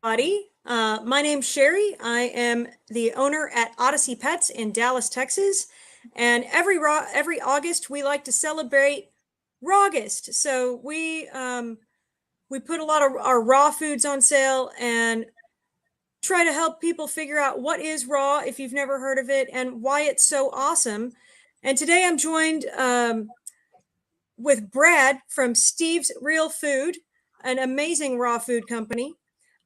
Buddy. My name's Sherry. I am the owner at Odyssey Pets in Dallas, Texas. And every August we like to celebrate Rawgust. So we put a lot of our raw foods on sale and try to help people figure out what is raw if you've never heard of it and why it's so awesome. And today I'm joined with Brad from Steve's Real Food, an amazing raw food company.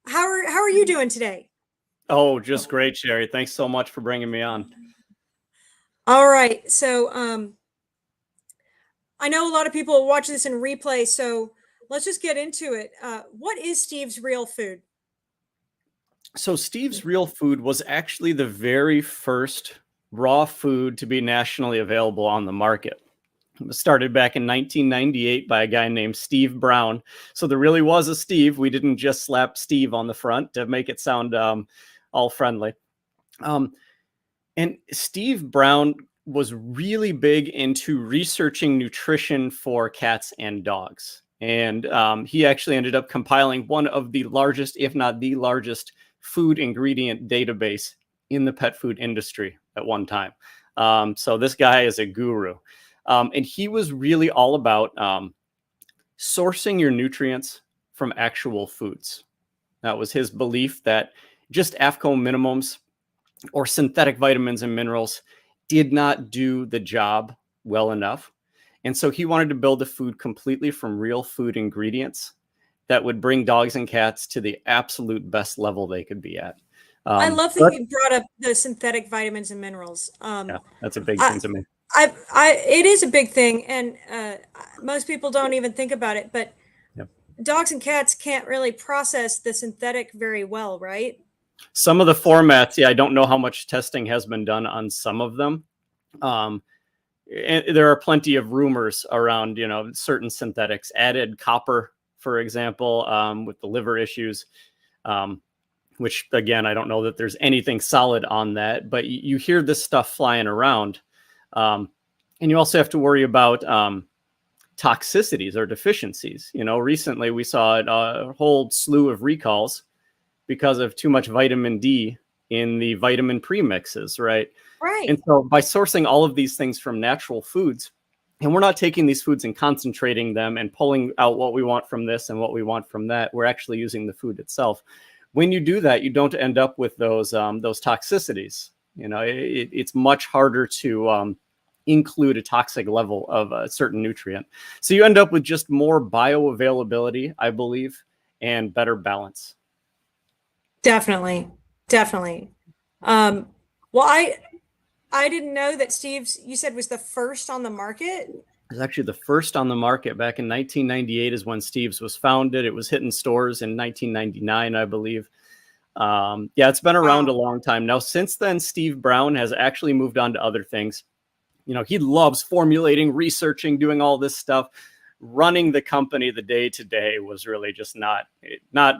How are you doing today? Oh, just great, Sherry. Thanks so much for bringing me on. All right. So I know a lot of people watch this in replay, so let's just get into it. What is Steve's Real Food? So Steve's Real Food was actually the very first raw food to be nationally available on the market. It was started back in 1998 by a guy named Steve Brown. So there really was a Steve. We didn't just slap Steve on the front to make it sound all friendly. And Steve Brown was really big into researching nutrition for cats and dogs. And he actually ended up compiling one of the largest, if not the largest, food ingredient database in the pet food industry at one time. So this guy is a guru. And he was really all about sourcing your nutrients from actual foods. That was his belief that just AFCO minimums or synthetic vitamins and minerals did not do the job well enough. And so he wanted to build a food completely from real food ingredients that would bring dogs and cats to the absolute best level they could be at. I love that you brought up the synthetic vitamins and minerals. Yeah, that's a big thing to me. It is a big thing, and most people don't even think about it. But Yep. dogs and cats can't really process the synthetic very well, right? Some of the formats, yeah, I don't know how much testing has been done on some of them. And there are plenty of rumors around, certain synthetics added copper, for example, with the liver issues, which again, I don't know that there's anything solid on that, but you hear this stuff flying around. And you also have to worry about toxicities or deficiencies. Recently we saw a whole slew of recalls because of too much vitamin D in the vitamin premixes, right? Right. And so by sourcing all of these things from natural foods, and we're not taking these foods and concentrating them and pulling out what we want from this and what we want from that, we're actually using the food itself. When you do that, you don't end up with those toxicities. It's much harder to include a toxic level of a certain nutrient. So you end up with just more bioavailability, I believe, and better balance. Definitely. Well, I didn't know that Steve's, you said, was the first on the market. It was actually the first on the market back in 1998 is when Steve's was founded. It was hitting stores in 1999, I believe. Yeah, it's been around a long time. Now, since then, Steve Brown has actually moved on to other things. He loves formulating, researching, doing all this stuff. Running the company the day to day was really just not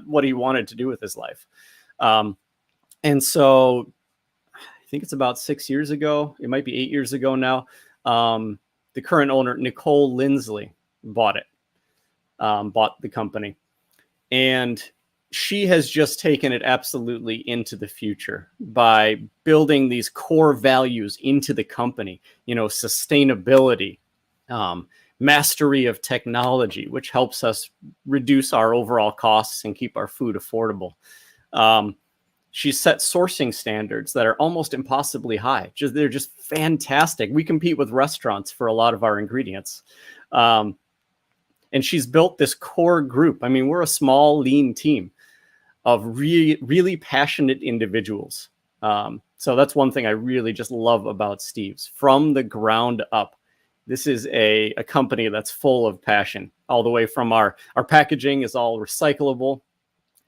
what he wanted to do with his life. And so I think it's about 6 years ago. It might be 8 years ago now. The current owner, Nicole Lindsley, bought the company. And she has just taken it absolutely into the future by building these core values into the company, sustainability, mastery of technology, which helps us reduce our overall costs and keep our food affordable. She's set sourcing standards that are almost impossibly high. They're just fantastic. We compete with restaurants for a lot of our ingredients. And she's built this core group. I mean, we're a small, lean team of really, really passionate individuals. So that's one thing I really just love about Steve's. From the ground up, this is a company that's full of passion, all the way from our packaging is all recyclable.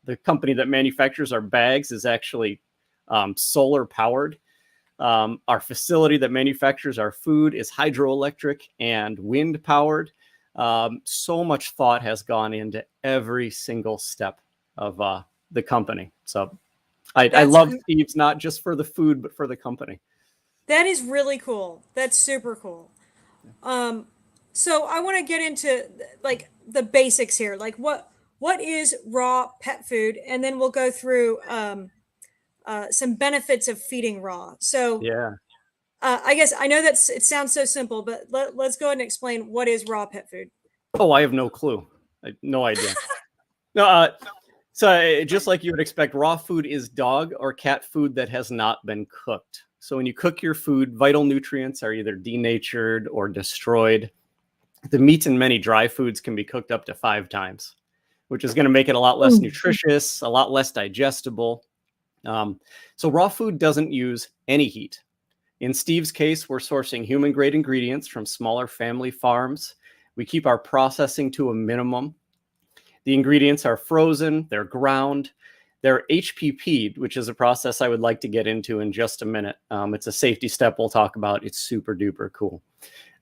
The company that manufactures our bags is actually solar powered. Our facility that manufactures our food is hydroelectric and wind powered. So much thought has gone into every single step of the company. So I love Steve's, not just for the food, but for the company. That is really cool. That's super cool. So I want to get into like the basics here. Like what what is raw pet food, and then we'll go through some benefits of feeding raw. So Yeah. I guess I know that it sounds so simple, but let's go ahead and explain what is raw pet food. Oh, I have no clue. No idea. No, so just like you would expect, raw food is dog or cat food that has not been cooked. So when you cook your food, vital nutrients are either denatured or destroyed. The meat in many dry foods can be cooked up to 5 times, which is going to make it a lot less nutritious, a lot less digestible. So raw food doesn't use any heat. In Steve's case, we're sourcing human grade ingredients from smaller family farms. We keep our processing to a minimum. The ingredients are frozen, they're ground, they're HPP'd, which is a process I would like to get into in just a minute. It's a safety step we'll talk about. It's super duper cool.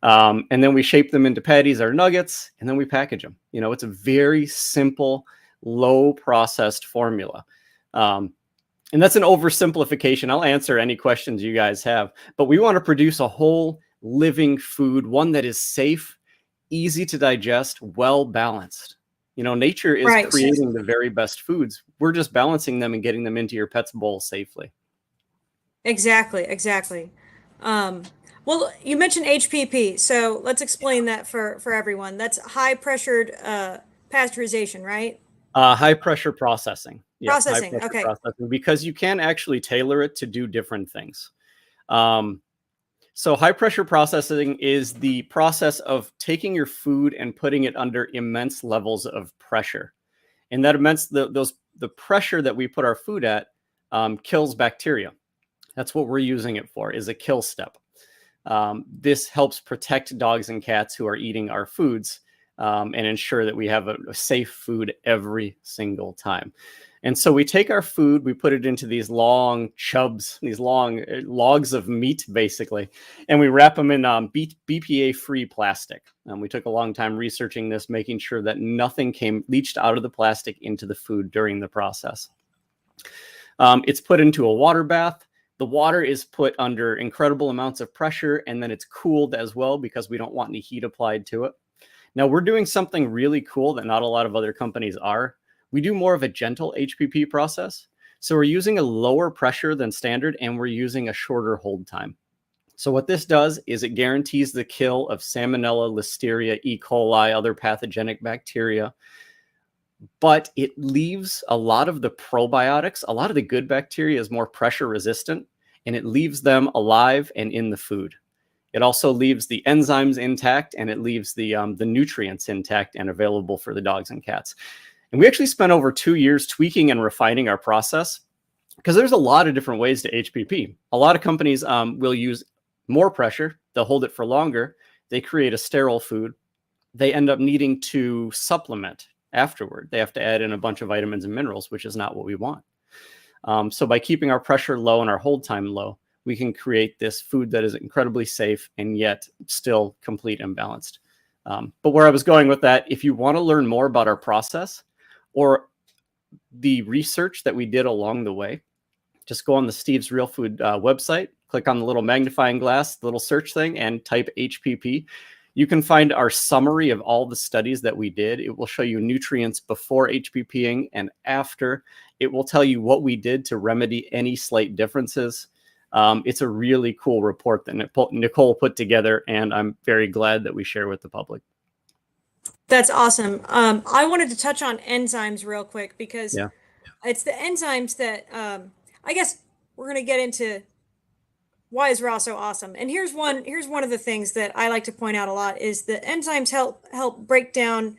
And then we shape them into patties or nuggets, and then we package them. You know, it's a very simple, low processed formula. And that's an oversimplification. I'll answer any questions you guys have, but we want to produce a whole living food, one that is safe, easy to digest, well balanced. You know, nature is creating the very best foods. We're just balancing them and getting them into your pet's bowl safely. Exactly. Well, you mentioned HPP, so let's explain that for everyone. That's high pressured pasteurization, right? High pressure processing. Yep, Processing. high pressure Okay. processing, because you can actually tailor it to do different things. So high pressure processing is the process of taking your food and putting it under immense levels of pressure. And that the pressure that we put our food at kills bacteria. That's what we're using it for, is a kill step. This helps protect dogs and cats who are eating our foods and ensure that we have a safe food every single time. And so we take our food, we put it into these long chubs, these long logs of meat, basically, and we wrap them in BPA-free plastic. We took a long time researching this, making sure that nothing leached out of the plastic into the food during the process. It's put into a water bath. The water is put under incredible amounts of pressure, and then it's cooled as well because we don't want any heat applied to it. Now, we're doing something really cool that not a lot of other companies are. We do more of a gentle HPP process. So we're using a lower pressure than standard, and we're using a shorter hold time. So what this does is it guarantees the kill of Salmonella, Listeria, E. coli, other pathogenic bacteria, but it leaves a lot of the probiotics, a lot of the good bacteria is more pressure resistant, and it leaves them alive and in the food. It also leaves the enzymes intact, and it leaves the nutrients intact and available for the dogs and cats. And we actually spent over 2 years tweaking and refining our process, because there's a lot of different ways to HPP. A lot of companies will use more pressure. They'll hold it for longer. They create a sterile food. They end up needing to supplement afterward. They have to add in a bunch of vitamins and minerals, which is not what we want. So by keeping our pressure low and our hold time low, we can create this food that is incredibly safe and yet still complete and balanced. But where I was going with that, if you want to learn more about our process or the research that we did along the way, just go on the Steve's Real Food website, click on the little magnifying glass, the little search thing, and type HPP. You can find our summary of all the studies that we did. It will show you nutrients before HPPing and after. It will tell you what we did to remedy any slight differences. It's a really cool report that Nicole put together, and I'm very glad that we share with the public. That's awesome. I wanted to touch on enzymes real quick because it's the enzymes that I guess we're going to get into why is raw so awesome. And here's one of the things that I like to point out a lot is the enzymes help break down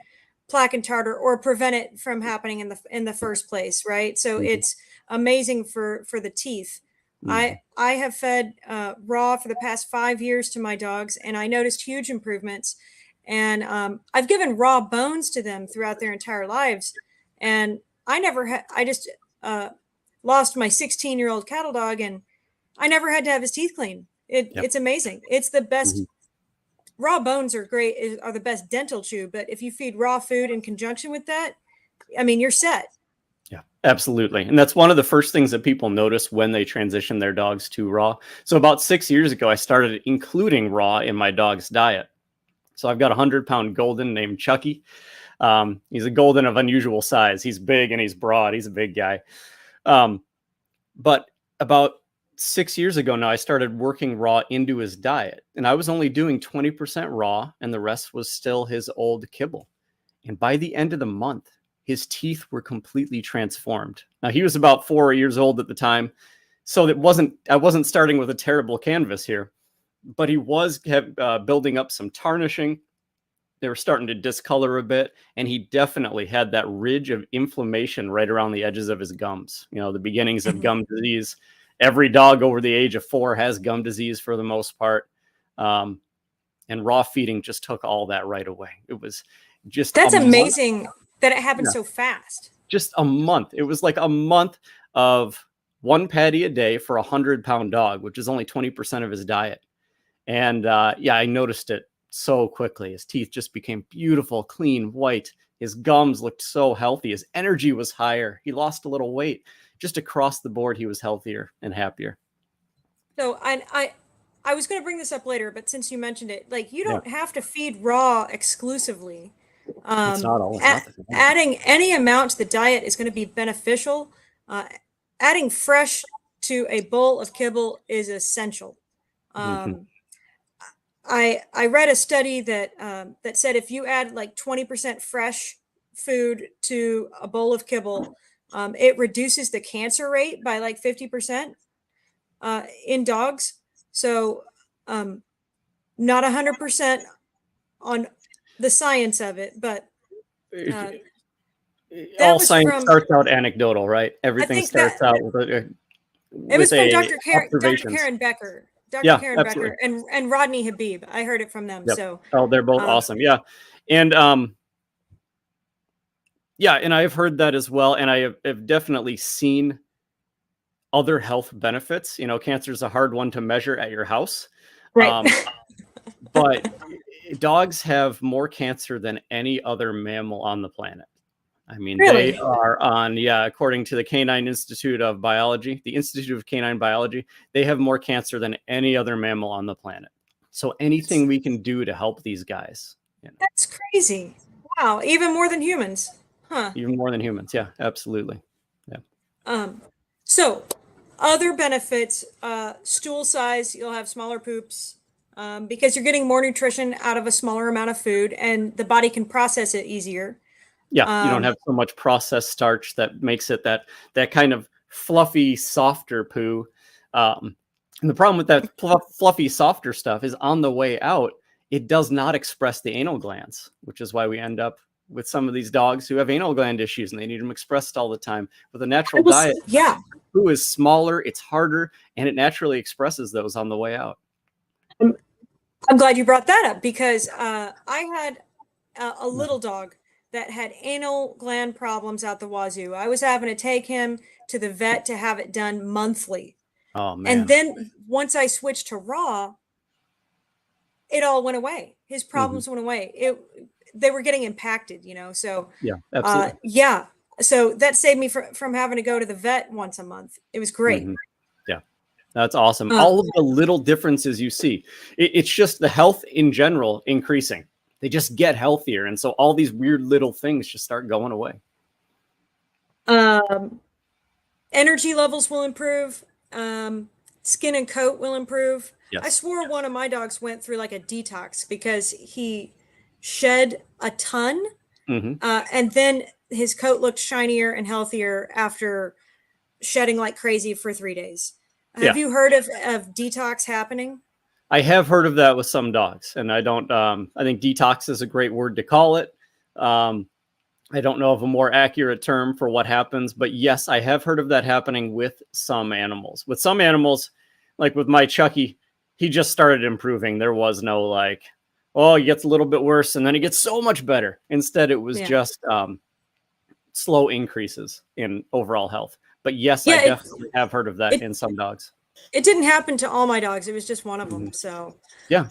plaque and tartar or prevent it from happening in the first place, right? So it's amazing for the teeth. I have fed raw for the past 5 years to my dogs, and I noticed huge improvements. And I've given raw bones to them throughout their entire lives. And I just lost my 16-year-old cattle dog, and I never had to have his teeth cleaned. It's amazing. It's the best. Raw bones are great, are the best dental chew. But if you feed raw food in conjunction with that, I mean, you're set. Yeah, absolutely. And that's one of the first things that people notice when they transition their dogs to raw. So about 6 years ago, I started including raw in my dog's diet. So I've got a 100-pound golden named Chucky. He's a golden of unusual size. He's big and he's broad. He's a big guy. But about 6 years ago now, I started working raw into his diet, and I was only doing 20% raw, and the rest was still his old kibble. And by the end of the month, his teeth were completely transformed. Now, he was about 4 years old at the time, so I wasn't starting with a terrible canvas here, but he was building up some tarnishing. They were starting to discolor a bit, and he definitely had that ridge of inflammation right around the edges of his gums. You know, the beginnings of gum disease. Every dog over the age of 4 has gum disease for the most part. And raw feeding just took all that right away. It was just that's amazing that it happened so fast. Just a month. It was like a month of 1 patty a day for a 100-pound dog, which is only 20% of his diet. And I noticed it so quickly. His teeth just became beautiful, clean, white. His gums looked so healthy. His energy was higher. He lost a little weight. Just across the board, he was healthier and happier. So I was going to bring this up later, but since you mentioned it, like you don't have to feed raw exclusively. It's not all. Adding any amount to the diet is going to be beneficial. Adding fresh to a bowl of kibble is essential. I read a study that that said if you add like 20% fresh food to a bowl of kibble, it reduces the cancer rate by like 50% in dogs. So not 100% on the science of it, but all science starts out anecdotal, right? Everything starts out with it was from Dr. Karen Becker. Dr. Karen absolutely. Becker and Rodney Habib. I heard it from them. Yep. So they're both awesome. Yeah. And and I've heard that as well. And I have definitely seen other health benefits. You know, cancer is a hard one to measure at your house. Right. But dogs have more cancer than any other mammal on the planet. I mean, really? They are on, according to the Canine Institute of Biology, the Institute of Canine Biology, they have more cancer than any other mammal on the planet. So anything we can do to help these guys. You know. That's crazy. Wow. Even more than humans. Huh. Even more than humans. Yeah, absolutely. Yeah. So other benefits, stool size, you'll have smaller poops because you're getting more nutrition out of a smaller amount of food and the body can process it easier. Yeah, you don't have so much processed starch that makes it that kind of fluffy, softer poo. And the problem with that fluffy, softer stuff is on the way out, it does not express the anal glands, which is why we end up with some of these dogs who have anal gland issues and they need them expressed all the time. With a natural diet, poo is smaller, it's harder, and it naturally expresses those on the way out. I'm glad you brought that up because I had a little dog that had anal gland problems out the wazoo. I was having to take him to the vet to have it done monthly. Oh, man. And then once I switched to raw, it all went away. His problems went away. They were getting impacted, you know? So yeah, absolutely. So that saved me from having to go to the vet once a month. It was great. Yeah, that's awesome. All of the little differences you see, it's just the health in general increasing. They just get healthier. And so all these weird little things just start going away. Energy levels will improve. Skin and coat will improve. Yes. I swore one of my dogs went through like a detox because he shed a ton. And then his coat looked shinier and healthier after shedding like crazy for 3 days. Have you heard of detox happening? I have heard of that with some dogs, and I don't. I think detox is a great word to call it. I don't know of a more accurate term for what happens, but yes, I have heard of that happening with some animals. With some animals, like with my Chucky, he just started improving. There was no like, oh, he gets a little bit worse, and then he gets so much better. Instead, it was just slow increases in overall health. But yes, I definitely have heard of that in some dogs. It didn't happen to all my dogs. It was just one of them. So yeah.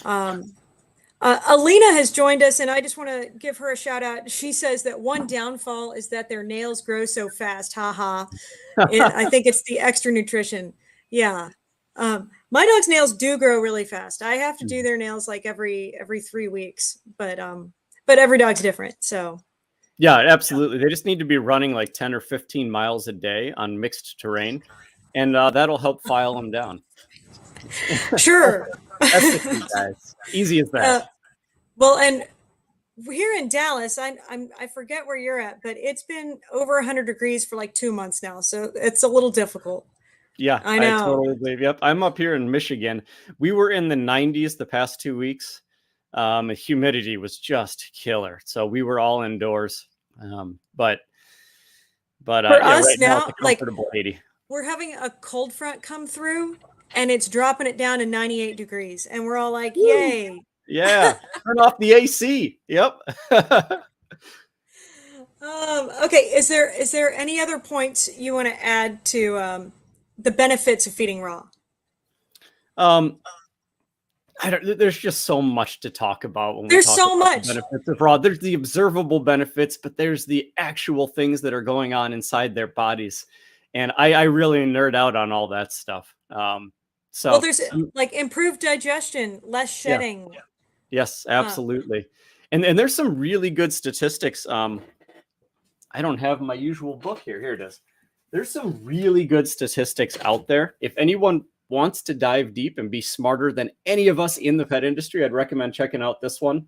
Alina has joined us, and I just want to give her a shout out. She says that one downfall is that their nails grow so fast. Ha ha. I think it's the extra nutrition. Yeah. My dog's nails do grow really fast. I have to do their nails like every 3 weeks, but every dog's different. So Yeah, absolutely. They just need to be running like 10 or 15 miles a day on mixed terrain, and that'll help file them down. Sure. That's the key, guys. Easy as that. uh, well, and here in Dallas, I forget where you're at, but it's been over 100 degrees for like 2 months now, so it's a little difficult. Yeah, I I know. totally believe. Yep, I'm up here in Michigan. We were in the 90s the past 2 weeks. The humidity was just killer, so we were all indoors. But For yeah, us right now it's now, a like comfortable 80. we're having a cold front come through and it's dropping it down to 98 degrees, and we're all like, Woo! yay. Yeah, turn off the AC. Yep. Okay, is there any other points you want to add to the benefits of feeding raw? um, there's just so much to talk about when we There's talk so about the much. benefits of raw. There's the observable benefits, but there's the actual things that are going on inside their bodies. And I really nerd out on all that stuff. Well, So there's like improved digestion, less yeah, shedding. yes, Uh, absolutely. And there's some really good statistics. I don't have my usual book here. Here it is. There's some really good statistics out there. If anyone wants to dive deep and be smarter than any of us in the pet industry, I'd recommend checking out this one.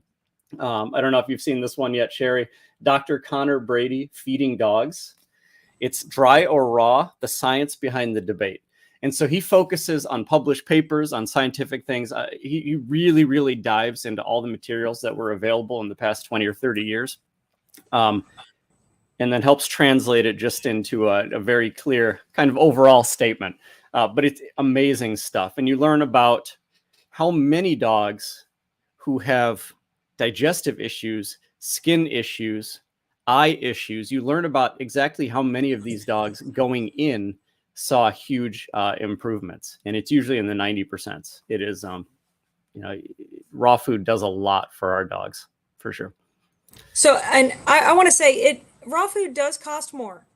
I don't know if you've seen this one yet, Sherry. Dr. Connor Brady, Feeding Dogs. It's Dry or Raw, the science behind the debate. And so he focuses on published papers, on scientific things. He really, really dives into all the materials that were available in the past 20 or 30 years. And then helps translate it just into a very clear kind of overall statement. But it's amazing stuff. And you learn about how many dogs who have digestive issues, skin issues, eye issues, you learn about exactly how many of these dogs going in saw huge improvements. And it's usually in the 90%. It is, raw food does a lot for our dogs, for sure. so, and I want to say raw food does cost more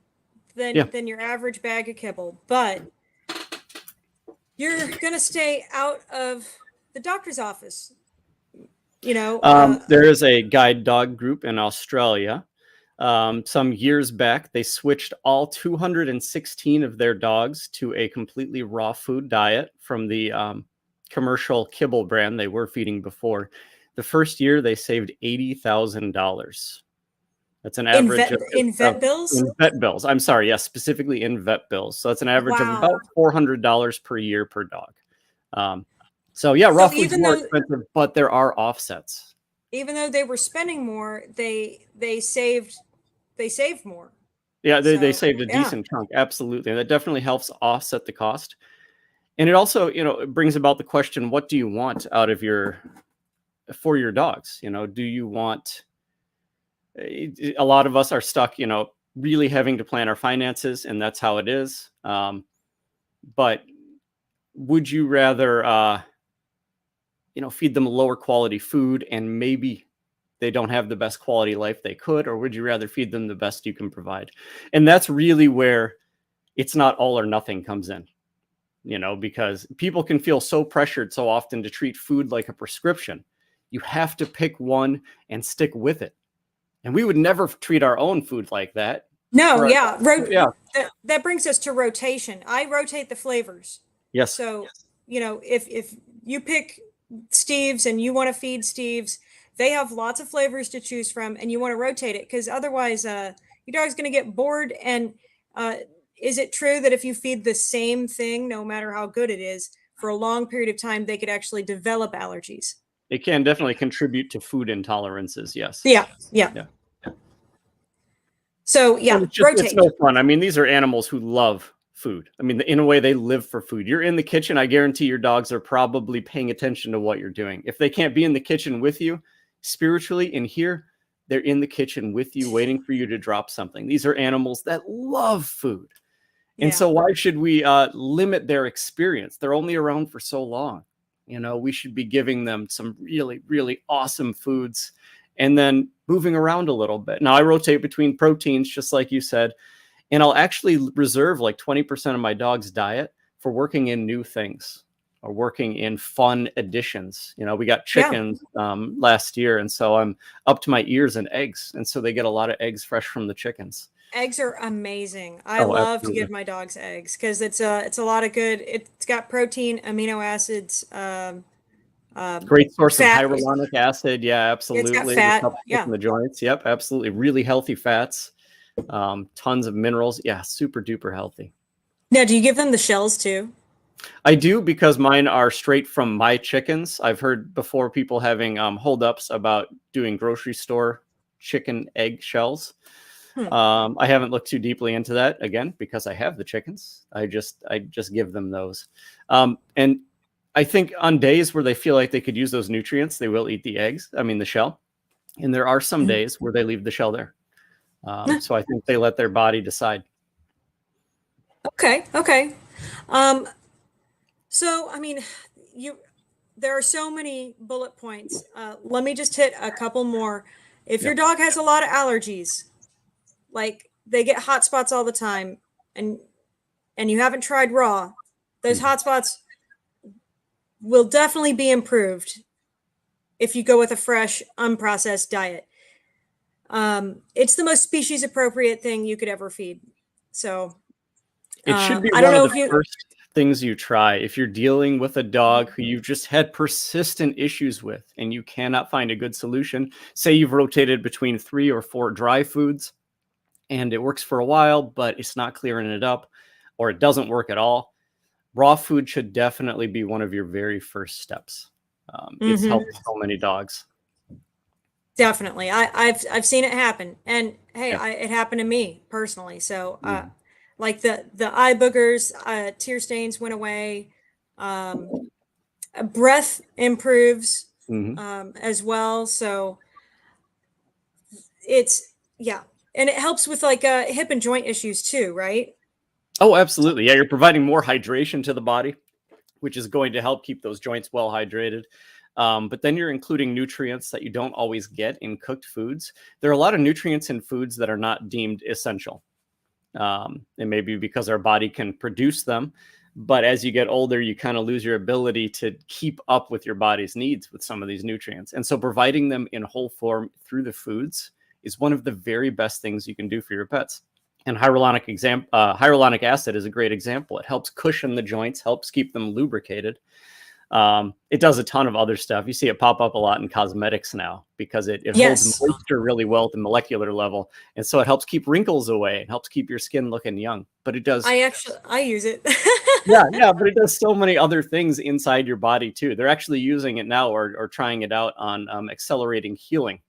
than Yeah. than your average bag of kibble, but you're gonna stay out of the doctor's office. There is a guide dog group in Australia. Some years back, they switched all 216 of their dogs to a completely raw food diet from the commercial kibble brand they were feeding before. The first year, they saved $80,000. That's an average in vet bills. in vet bills. I'm sorry, yes, specifically in vet bills. So that's an average of Wow. about $400 per year per dog. So yeah, raw food's more expensive, but there are offsets. Even though they were spending more, they saved more. Yeah, they saved a decent chunk. Absolutely. And that definitely helps offset the cost. And it also, it brings about the question, what do you want out of for your dogs? Do you want, a lot of us are stuck, really having to plan our finances, and that's how it is. But would you rather, feed them lower quality food and maybe they don't have the best quality life they could, or would you rather feed them the best you can provide? And that's really where it's not all or nothing comes in, because people can feel so pressured so often to treat food like a prescription. You have to pick one and stick with it. And we would never treat our own food like that. No, yeah. That brings us to rotation. I rotate the flavors. Yes. So, if you pick Steve's and you want to feed Steve's, they have lots of flavors to choose from, and you want to rotate it, because otherwise your dog's going to get bored. And is it true that if you feed the same thing, no matter how good it is, for a long period of time, they could actually develop allergies? It can definitely contribute to food intolerances. Yes. Yeah. So rotate. It's no fun. I mean, these are animals who love food. I mean, in a way, they live for food. You're in the kitchen. I guarantee your dogs are probably paying attention to what you're doing. If they can't be in the kitchen with you spiritually in here, they're in the kitchen with you, waiting for you to drop something. These are animals that love food. And so why should we limit their experience? They're only around for so long. We should be giving them some really, really awesome foods and then moving around a little bit. Now, I rotate between proteins, just like you said, and I'll actually reserve like 20% of my dog's diet for working in new things are working in fun additions. You know, we got Yeah. chickens last year, and so I'm up to my ears in eggs, and so they get a lot of eggs fresh from the chickens. Eggs are amazing. I Oh, love to absolutely. give my dogs eggs because it's a lot of good. It's got protein, amino acids, Great source of fat. hyaluronic acid. Yeah, It's got absolutely. Which fat. helps Yeah. in the joints. Yep, absolutely. Really healthy fats, tons of minerals. Yeah, super duper healthy. Now, do you give them the shells too? I do, because mine are straight from my chickens. I've heard before people having holdups about doing grocery store chicken egg shells. Hmm. I haven't looked too deeply into that, again, because I have the chickens. I just give them those. And I think on days where they feel like they could use those nutrients, they will eat the eggs. I mean, the shell. And there are some Mhm. days where they leave the shell there. So I think they let their body decide. Okay. Okay. Um, so I mean, you there are so many bullet points. Let me just hit a couple more. If your Yep. dog has a lot of allergies, like they get hot spots all the time, and you haven't tried raw, those Mhm. hot spots will definitely be improved if you go with a fresh, unprocessed diet. It's the most species appropriate thing you could ever feed. So It should be I don't one of know the if you, first things you try if you're dealing with a dog who you've just had persistent issues with and you cannot find a good solution. Say you've rotated between 3 or 4 dry foods and it works for a while, but it's not clearing it up, or it doesn't work at all. Raw food should definitely be one of your very first steps. It's Mhm. helped so many dogs. Definitely. I've seen it happen, and hey, Yeah. it happened to me personally. So Mhm. like the eye boogers, tear stains went away. Breath improves Mhm. as well. So it's yeah, and it helps with like hip and joint issues too, right? Oh, absolutely. Yeah, you're providing more hydration to the body, which is going to help keep those joints well hydrated. But then you're including nutrients that you don't always get in cooked foods. There are a lot of nutrients in foods that are not deemed essential. It may be because our body can produce them, but as you get older, you kind of lose your ability to keep up with your body's needs with some of these nutrients. And so providing them in whole form through the foods is one of the very best things you can do for your pets. And hyaluronic acid is a great example. It helps cushion the joints, helps keep them lubricated. It does a ton of other stuff. You see it pop up a lot in cosmetics now because it holds Yes, moisture really well at the molecular level. And so it helps keep wrinkles away and helps keep your skin looking young. But it does, I use it. yeah, but it does so many other things inside your body too. They're actually using it now, or trying it out on accelerating healing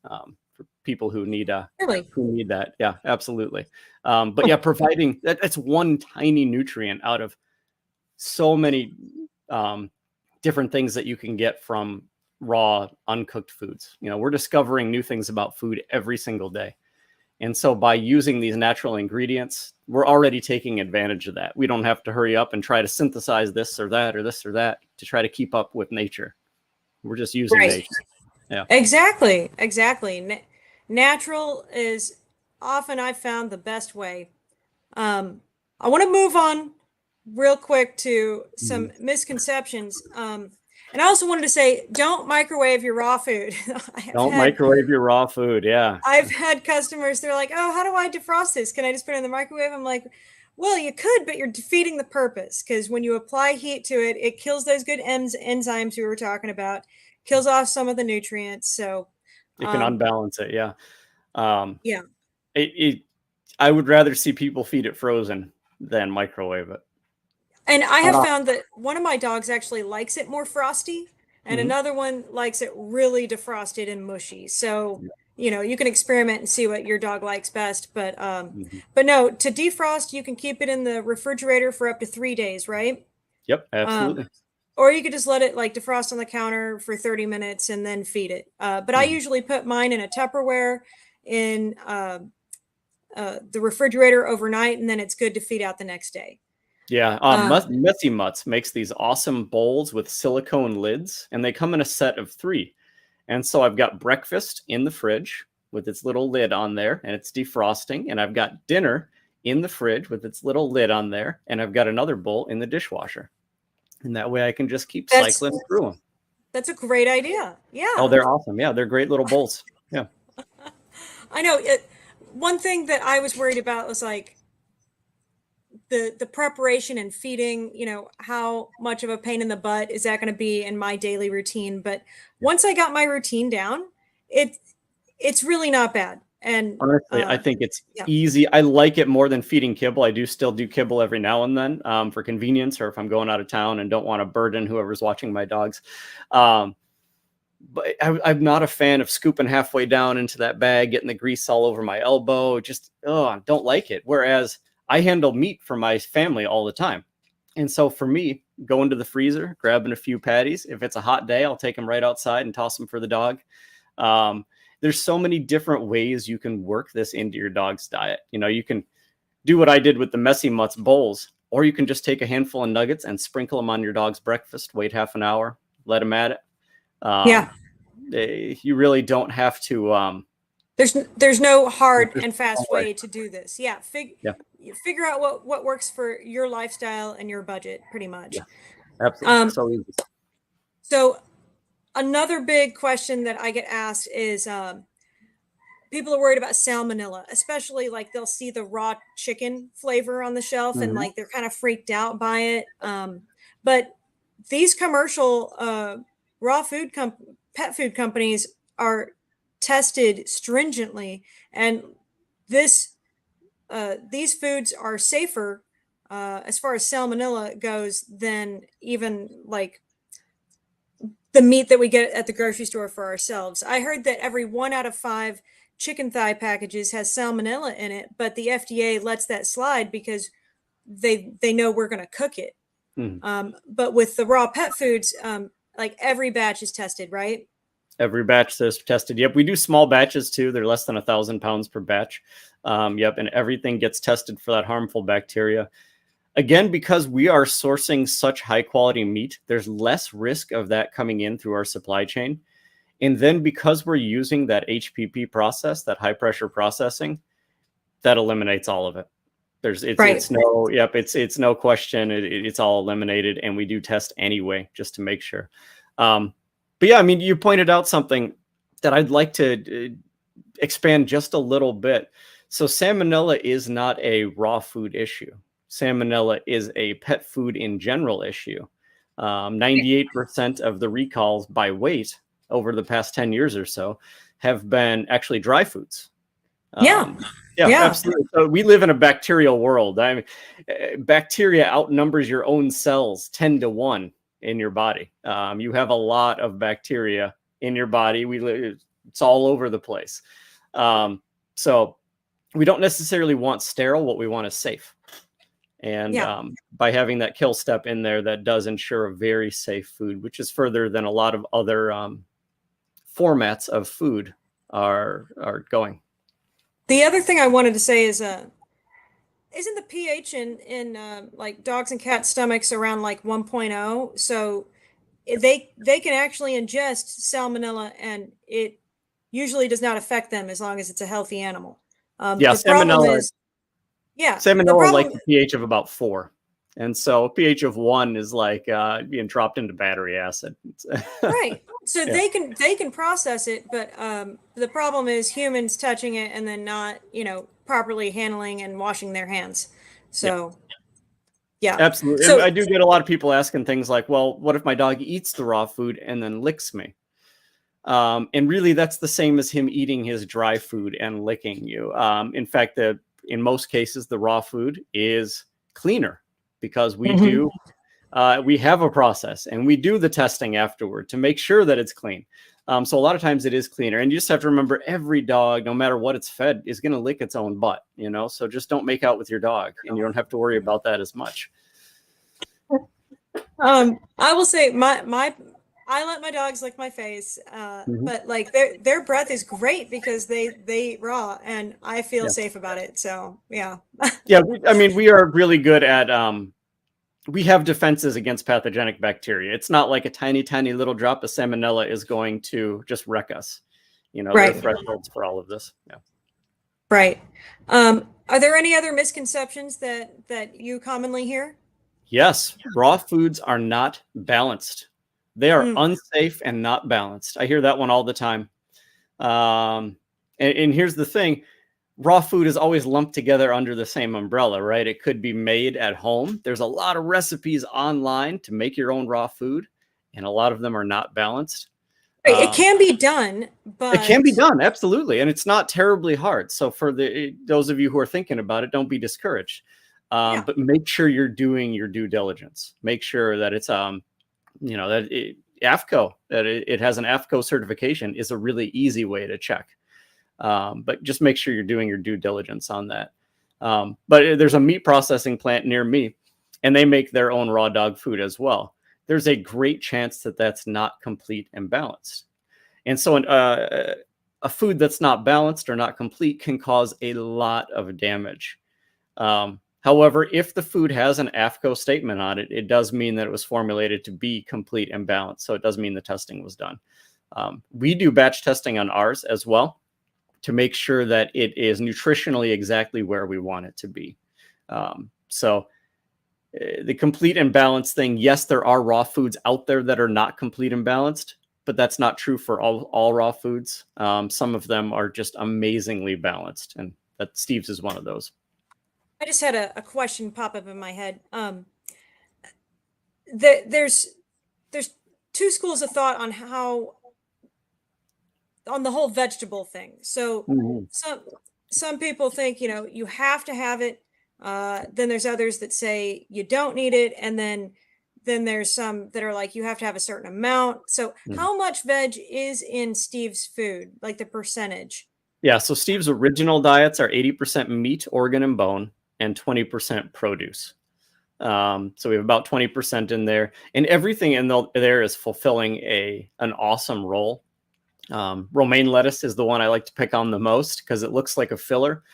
for people Really? who need that. Yeah, absolutely. But yeah, providing that's one tiny nutrient out of so many um, different things that you can get from raw, uncooked foods. You know, we're discovering new things about food every single day. And so by using these natural ingredients, we're already taking advantage of that. We don't have to hurry up and try to synthesize this or that or this or that to try to keep up with nature. We're just using Right. nature. Yeah. Exactly. Exactly. Natural is often I've found the best way. Um, I want to move on real quick to Mhm. some misconceptions. And I also wanted to say, don't microwave your raw food. Don't microwave your raw food. Yeah. I've had customers, they're like, oh, how do I defrost this? Can I just put it in the microwave? I'm like, well, you could, but you're defeating the purpose because when you apply heat to it, it kills those good enzymes we were talking about, kills off some of the nutrients. So, It can um, unbalance it. Yeah. Um, yeah. it I would rather see people feed it frozen than microwave it. And I have Uh, found that one of my dogs actually likes it more frosty, and mhm. another one likes it really defrosted and mushy. So, you can experiment and see what your dog likes best. Mhm. But no, to defrost, you can keep it in the refrigerator for up to 3 days, right? Yep, Um, absolutely. or you could just let it like defrost on the counter for 30 minutes and then feed it. But I Mhm. usually put mine in a Tupperware in the refrigerator overnight, and then it's good to feed out the next day. Yeah, Um, Messy Mutts makes these awesome bowls with silicone lids, and they come in a set of 3. And so I've got breakfast in the fridge with its little lid on there, and it's defrosting. And I've got dinner in the fridge with its little lid on there, and I've got another bowl in the dishwasher. And that way I can just keep That's cycling through them. that's a great idea. Oh, Yeah. they're awesome. Yeah, they're great little bowls. Yeah. I know it. One thing that I was worried about was like the preparation and feeding, how much of a pain in the butt is that going to be in my daily routine? But once I got my routine down, it it's really not bad. And Honestly, I think it's yeah. easy. I like it more than feeding kibble. I do still do kibble every now and then for convenience, or if I'm going out of town and don't want to burden whoever's watching my dogs. But I'm not a fan of scooping halfway down into that bag, getting the grease all over my elbow. Just, I don't like it. Whereas I handle meat for my family all the time. And so for me, going to the freezer, grabbing a few patties. If it's a hot day, I'll take them right outside and toss them for the dog. There's so many different ways you can work this into your dog's diet. You can do what I did with the Messy Mutts bowls, or you can just take a handful of nuggets and sprinkle them on your dog's breakfast, wait half an hour, let them at it. Yeah. You really don't have to. There's no hard and fast way to do this. Yeah. Figure out what works for your lifestyle and your budget, pretty much. Yeah, absolutely. So easy. So another big question that I get asked is people are worried about salmonella, especially like they'll see the raw chicken flavor on the shelf and like they're kind of freaked out by it. But these commercial raw food pet food companies are tested stringently, and these foods are safer as far as salmonella goes than even like the meat that we get at the grocery store for ourselves. I heard that every 1 out of 5 chicken thigh packages has salmonella in it, but the FDA lets that slide because they know we're going to cook it. But with the raw pet foods, like every batch is tested, right? Every batch is tested. Yep. We do small batches too. They're less than 1,000 pounds per batch. Yep. And everything gets tested for that harmful bacteria. Again, because we are sourcing such high quality meat, there's less risk of that coming in through our supply chain. And then because we're using that HPP process, that high pressure processing, that eliminates all of it. It's no question. It's all eliminated, and we do test anyway, just to make sure. But yeah, I mean, you pointed out something that I'd like to expand just a little bit. So salmonella is not a raw food issue. Salmonella is a pet food in general issue. 98% of the recalls by weight over the past 10 years or so have been actually dry foods. Yeah, absolutely. So we live in a bacterial world. I mean, bacteria outnumbers your own cells 10 to 1 in your body. You have a lot of bacteria in your body. It's all over the place. So we don't necessarily want sterile. What we want is safe. And by having that kill step in there, that does ensure a very safe food, which is further than a lot of other formats of food are going. The other thing I wanted to say is, isn't the pH in like dogs and cats' stomachs around like 1.0? So they can actually ingest salmonella, and it usually does not affect them as long as it's a healthy animal. Salmonella Salmonella like a pH of about 4. And so a pH of 1 is like being dropped into battery acid. Right. So they can process it, but the problem is humans touching it and then not, properly handling and washing their hands. So yeah. Absolutely. So, I do get a lot of people asking things like, well, what if my dog eats the raw food and then licks me? And really that's the same as him eating his dry food and licking you. In fact, in most cases, the raw food is cleaner because we we have a process and we do the testing afterward to make sure that it's clean. So a lot of times it is cleaner, and you just have to remember every dog, no matter what it's fed, is going to lick its own butt, so just don't make out with your dog and you don't have to worry about that as much. I will say I let my dogs lick my face, but like their breath is great because they eat raw, and I feel safe about it. So yeah. I mean, we are really good at we have defenses against pathogenic bacteria. It's not like a tiny little drop of salmonella is going to just wreck us. There are thresholds for all of this. Yeah. Right. Are there any other misconceptions that you commonly hear? Yes, raw foods are not balanced. They are Mm. unsafe and not balanced. I hear that one all the time. And here's the thing. Raw food is always lumped together under the same umbrella, right? It could be made at home. There's a lot of recipes online to make your own raw food, and a lot of them are not balanced. Right, it Um, can be done, it can be but done, absolutely, and it's not terribly hard. So for those of you who are thinking about it, don't be discouraged. yeah. But make sure you're doing your due diligence. Make sure that it's that AFCO, that it has an AFCO certification is a really easy way to check. But just make sure you're doing your due diligence on that. But there's a meat processing plant near me, and they make their own raw dog food as well. There's a great chance that that's not complete and balanced. And so a food that's not balanced or not complete can cause a lot of damage. However, if the food has an AFCO statement on it, it does mean that it was formulated to be complete and balanced. So it does mean the testing was done. We do batch testing on ours as well to make sure that it is nutritionally exactly where we want it to be. The complete and balanced thing, yes, there are raw foods out there that are not complete and balanced, but that's not true for all raw foods. Some of them are just amazingly balanced, and that Steve's is one of those. I just had a question pop up in my head. There's two schools of thought on the whole vegetable thing. So some people think, you have to have it. Then there's others that say you don't need it, and then there's some that are like you have to have a certain amount. So how much veg is in Steve's food, like the percentage? Yeah, so Steve's original diets are 80% meat, organ, and bone, and 20% produce. So we have about 20% in there, and everything in there is fulfilling an awesome role. Romaine lettuce is the one I like to pick on the most because it looks like a filler.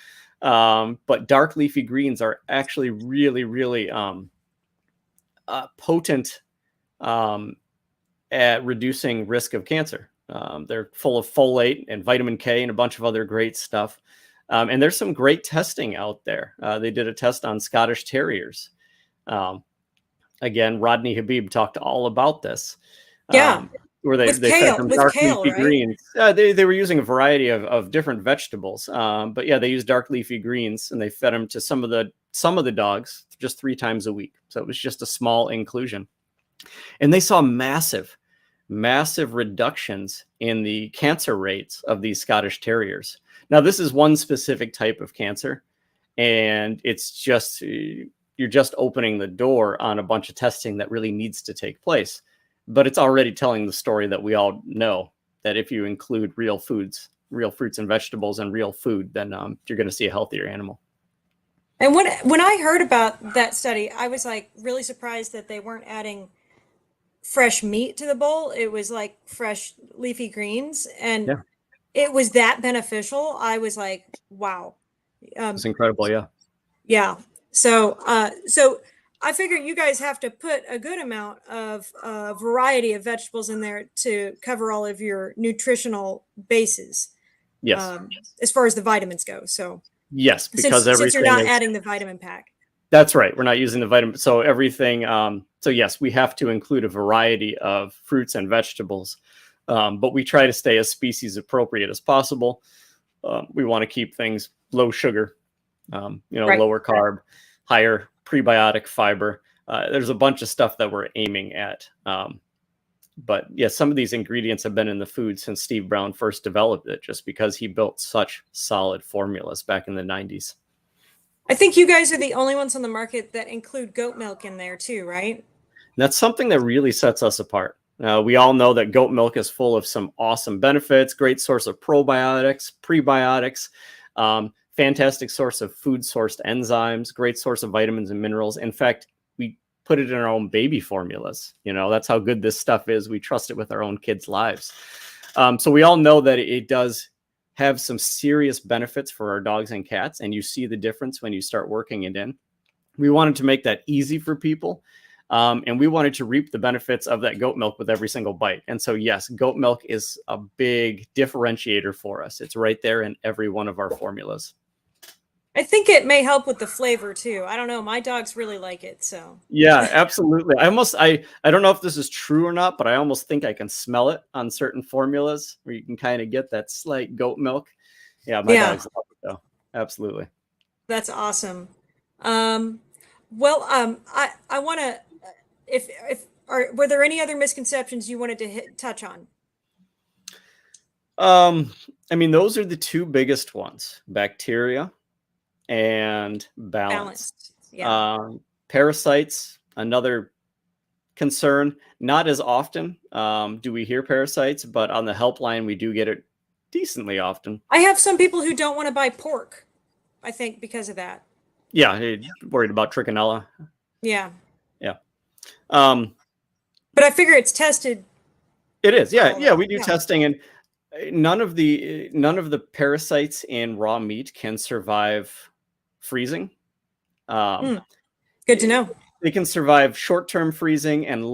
But dark leafy greens are actually really, really potent at reducing risk of cancer. They're full of folate and vitamin K and a bunch of other great stuff. And there's some great testing out there. They did a test on Scottish Terriers. Again, Rodney Habib talked all about this. Yeah. Where they fed them dark leafy greens. They were using a variety of different vegetables. But yeah, they used dark leafy greens, and they fed them to some of the dogs just 3 times a week. So it was just a small inclusion. And they saw massive reductions in the cancer rates of these Scottish Terriers. Now, this is one specific type of cancer, and it's just, you're just opening the door on a bunch of testing that really needs to take place. But it's already telling the story that we all know, that if you include real foods, real fruits and vegetables and real food, then you're going to see a healthier animal. And when I heard about that study, I was like really surprised that they weren't adding fresh meat to the bowl. It was like fresh leafy greens, and Yeah. it was that beneficial. I was like, wow. It's incredible. Yeah. Yeah. So I figure you guys have to put a good amount of variety of vegetables in there to cover all of your nutritional bases. Yes. As far as the vitamins go. So yes, because since you're not adding the vitamin pack. That's right. We're not using the vitamin. So everything. So yes, we have to include a variety of fruits and vegetables, but we try to stay as species appropriate as possible. We want to keep things low sugar, right. Lower carb, higher prebiotic fiber. There's a bunch of stuff that we're aiming at. But yeah, some of these ingredients have been in the food since Steve Brown first developed it, just because he built such solid formulas back in the 90s. I think you guys are the only ones on the market that include goat milk in there too, right? That's something that really sets us apart. We all know that goat milk is full of some awesome benefits, great source of probiotics, prebiotics, fantastic source of food-sourced enzymes, great source of vitamins and minerals. In fact, we put it in our own baby formulas. That's how good this stuff is. We trust it with our own kids' lives. So we all know that it does have some serious benefits for our dogs and cats, and you see the difference when you start working it in. We wanted to make that easy for people, and we wanted to reap the benefits of that goat milk with every single bite. And so, yes, goat milk is a big differentiator for us. It's right there in every one of our formulas. I think it may help with the flavor too. I don't know. My dogs really like it, so. Yeah, absolutely. I don't know if this is true or not, but I almost think I can smell it on certain formulas where you can kind of get that slight goat milk. Yeah, my Yeah, dogs love it though. Absolutely. that's awesome. Um, I want to, were there any other misconceptions you wanted to touch on? I mean, those are the two biggest ones: bacteria and balance. Balanced. Yeah. Parasites, another concern. Not as often do we hear parasites, but on the helpline, we do get it decently often. I have some people who don't want to buy pork, I think, because of that. Yeah, worried about trichinella. Yeah. Yeah. But I figure it's tested. It is. Yeah, all yeah, that. we do Yeah. testing, and none of the parasites in raw meat can survive freezing. Good to know. They can survive short-term freezing and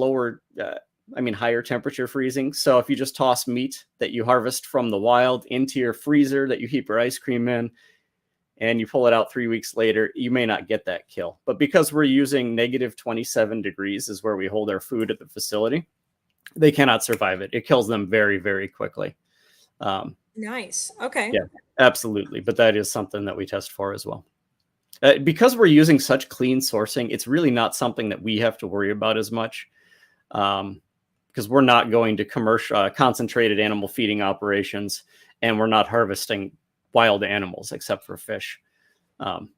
higher temperature freezing. So if you just toss meat that you harvest from the wild into your freezer that you keep your ice cream in, and you pull it out 3 weeks later, you may not get that kill. But because we're using negative 27 degrees is where we hold our food at the facility, they cannot survive it. It kills them very, very quickly. Nice. Okay. Yeah, absolutely. But that is something that we test for as well. Because we're using such clean sourcing, it's really not something that we have to worry about as much, because we're not going to commercial concentrated animal feeding operations, and we're not harvesting wild animals except for fish. And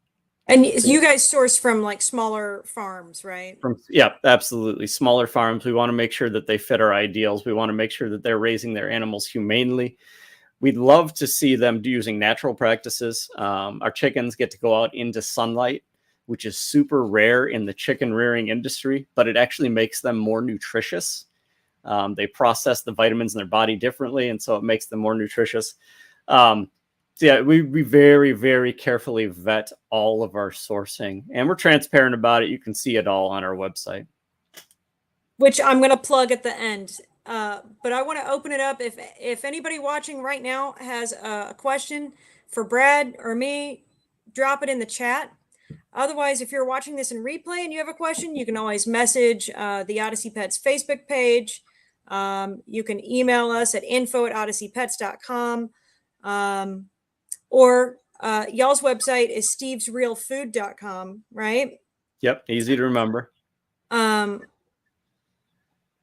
you guys source from like smaller farms, right? Yeah, absolutely. Smaller farms. We want to make sure that they fit our ideals. We want to make sure that they're raising their animals humanely. We'd love to see them using natural practices. Our chickens get to go out into sunlight, which is super rare in the chicken rearing industry, but it actually makes them more nutritious. They process the vitamins in their body differently, and so it makes them more nutritious. So yeah, we very, very carefully vet all of our sourcing, and we're transparent about it. You can see it all on our website. Which I'm going to plug at the end. But I want to open it up. If anybody watching right now has a question for Brad or me, drop it in the chat. Otherwise, if you're watching this in replay and you have a question, you can always message the Odyssey Pets Facebook page. You can email us at info@odysseypets.com. Or y'all's website is stevesrealfood.com, right? Yep, easy to remember.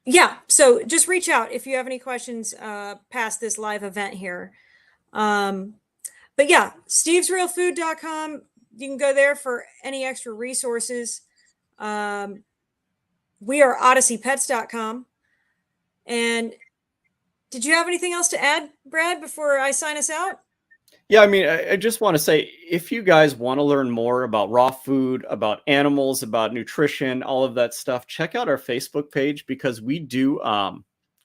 Yeah, so just reach out if you have any questions past this live event here. But yeah, stevesrealfood.com. You can go there for any extra resources. We are odysseypets.com. And did you have anything else to add, Brad, before I sign us out? Yeah, I mean, I just want to say, if you guys want to learn more about raw food, about animals, about nutrition, all of that stuff, check out our Facebook page, because we do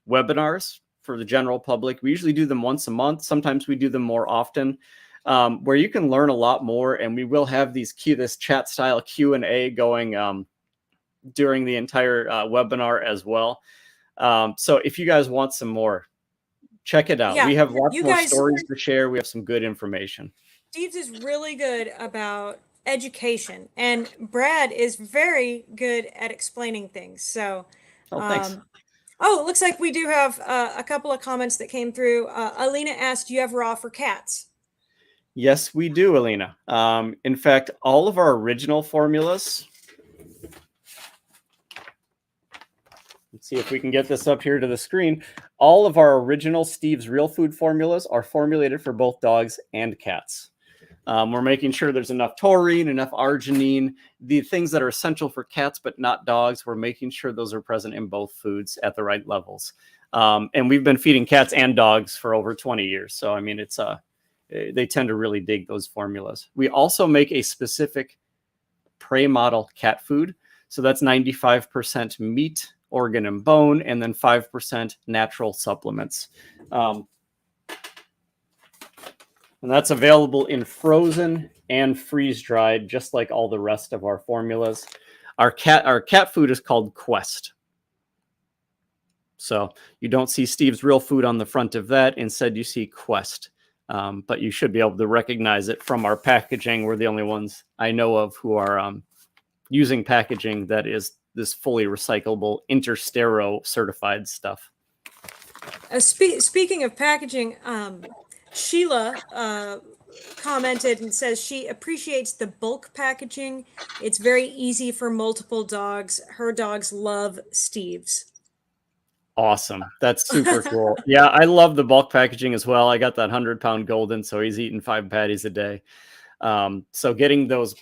webinars for the general public. We usually do them once a month. Sometimes we do them more often, where you can learn a lot more. And we will have this chat style Q&A going during the entire webinar as well. So if you guys want some more, check it out. Yeah, we have lots more stories to share. We have some good information. Steve's is really good about education, and Brad is very good at explaining things. So, thanks. It looks like we do have a couple of comments that came through. Alina asked, do you have raw for cats? Yes, we do, Alina. In fact, all of our original formulas. Let's see if we can get this up here to the screen. All of our original Steve's Real Food formulas are formulated for both dogs and cats. We're making sure there's enough taurine, enough arginine, the things that are essential for cats but not dogs. We're making sure those are present in both foods at the right levels. And we've been feeding cats and dogs for over 20 years. So, I mean, they tend to really dig those formulas. We also make a specific prey model cat food. So that's 95% meat, organ and bone, and then 5% natural supplements. And that's available in frozen and freeze-dried, just like all the rest of our formulas. Our cat food is called Quest. So you don't see Steve's Real Food on the front of that. Instead, you see Quest. But you should be able to recognize it from our packaging. We're the only ones I know of who are using packaging that is this fully recyclable Interstero certified stuff. Speaking of packaging, Sheila commented and says she appreciates the bulk packaging. It's very easy for multiple dogs. Her dogs love Steve's. Awesome. That's super cool. Yeah, I love the bulk packaging as well. I got that 100-pound golden, so he's eating 5 patties a day. So getting those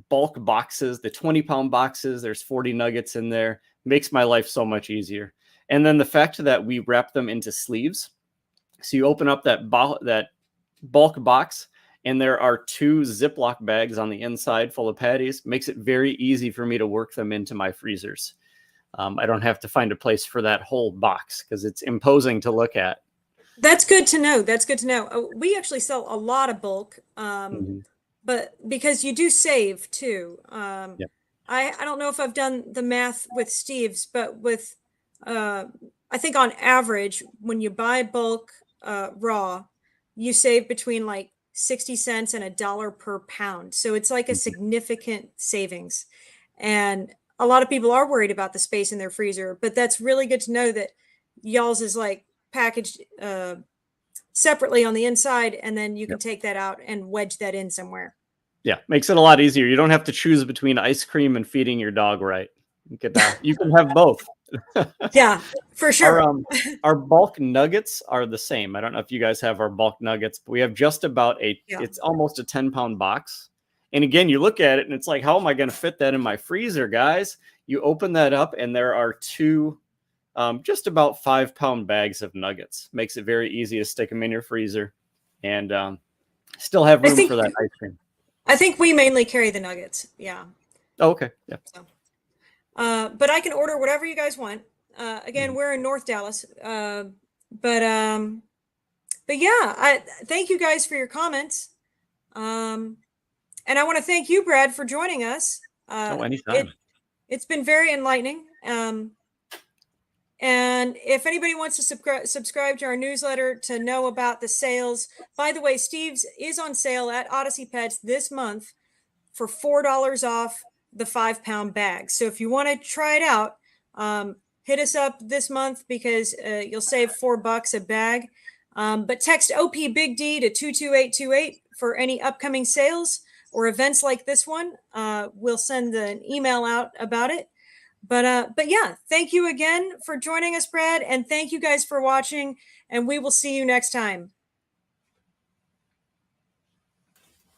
bulk boxes, the 20-pound boxes, there's 40 nuggets in there, makes my life so much easier. And then the fact that we wrap them into sleeves. So you open up that bulk box, and there are 2 Ziploc bags on the inside full of patties. Makes it very easy for me to work them into my freezers. I don't have to find a place for that whole box because it's imposing to look at. That's good to know. That's good to know. We actually sell a lot of bulk, but because you do save too. I don't know if I've done the math with Steve's, but with I think on average, when you buy bulk raw, you save between like 60 cents and $1 per pound. So it's like a significant savings. And a lot of people are worried about the space in their freezer, but that's really good to know that y'all's is like packaged separately on the inside, and then you can take that out and wedge that in somewhere. Yeah, makes it a lot easier. You don't have to choose between ice cream and feeding your dog right. You can have both. Yeah, for sure. Our bulk nuggets are the same. I don't know if you guys have our bulk nuggets, but we have just about it's almost a 10-pound box. And again, you look at it and it's like, how am I going to fit that in my freezer, guys? You open that up and there are 2 just about 5-pound bags of nuggets. Makes it very easy to stick them in your freezer and still have room for that ice cream. I think we mainly carry the nuggets. Yeah. Oh, okay. Yeah. So, but I can order whatever you guys want. Again, we're in North Dallas. But yeah, I thank you guys for your comments. And I want to thank you, Brad, for joining us. Anytime. It's been very enlightening. And if anybody wants to subscribe to our newsletter to know about the sales, by the way, Steve's is on sale at Odyssey Pets this month for $4 off the 5-pound bag. So if you want to try it out, hit us up this month because you'll save $4 a bag. But text OP Big D to 22828 for any upcoming sales or events like this one. We'll send an email out about it. But yeah, thank you again for joining us, Brad, and thank you guys for watching, and we will see you next time.